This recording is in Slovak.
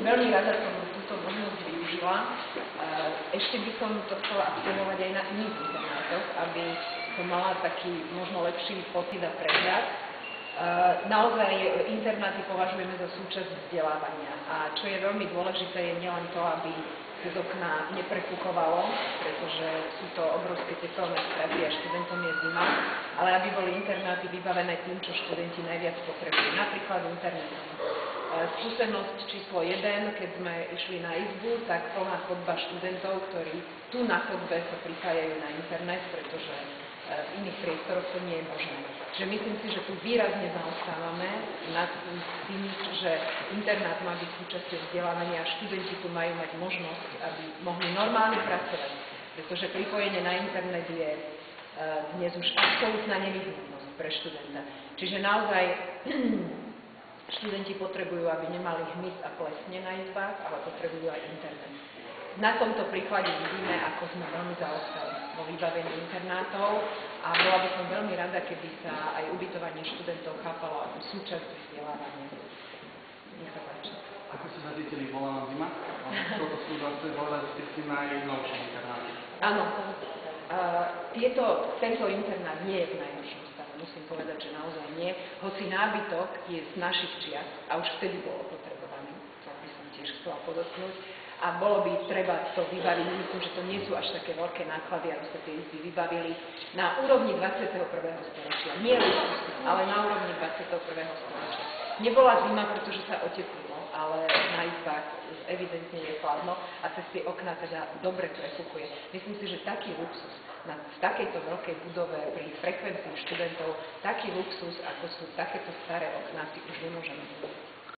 veľmi rada som túto možnosť využila. Ešte by som to chcela aktivovať aj na iných internátoch, aby som mala taký možno lepší pocit a prehľad. Naozaj internáty považujeme za súčasť vzdelávania a čo je veľmi dôležité je nielen to, aby cez okná neprefúkovalo, pretože sú to obrovské teplné straty a študentom je zima, ale aby boli internáty vybavené tým, čo študenti najviac potrebujú, napríklad internetom. Skúsenosť číslo 1, keď sme išli na izbu, tak plná chodba študentov, ktorí tu na chodbe sa pripájajú na internet, pretože v iných priestoroch to nie je možné. Čiže myslím si, že tu výrazne zaostávame nad tým, že internát má byť súčasťou vzdelávania a študenti tu majú mať možnosť, aby mohli normálne pracovať, pretože pripojenie na internet je dnes už absolútna nevyhnutnosť pre študenta. Čiže naozaj študenti potrebujú, aby nemali hmyz a plesne na izbách, ale potrebujú aj internet. Na tomto príklade vidíme, ako sme veľmi zaostali vo vybavení internátov a bola by som veľmi rada, keby sa aj ubytovanie študentov chápalo ako súčasť vzdelávania. Nech sa páči. Ako ste zacítili, bola vám zima? Toto sú zase bola vždy najnovšie internáty. Áno. Tento internát nie je v najnovšom stave. Musím povedať, že naozaj nie. Hoci nábytok je z našich čias a už vtedy bol opotrebovaný. To by som tiež chcela podotknúť. A bolo by treba to vybaviť, myslím, že to nie sú až také veľké náklady, aby sa tie izby vybavili na úrovni 21. storočia. Nie luxusne, ale na úrovni 21. storočia. Nebola zima, pretože sa oteplilo, ale na izbách evidentne je chladno a cez tie okná teda dobre prefúkuje. Myslím si, že taký luxus v takejto veľkej budove pri frekvencii študentov, taký luxus, ako sú takéto staré okná, si už nemôžeme zvoliť.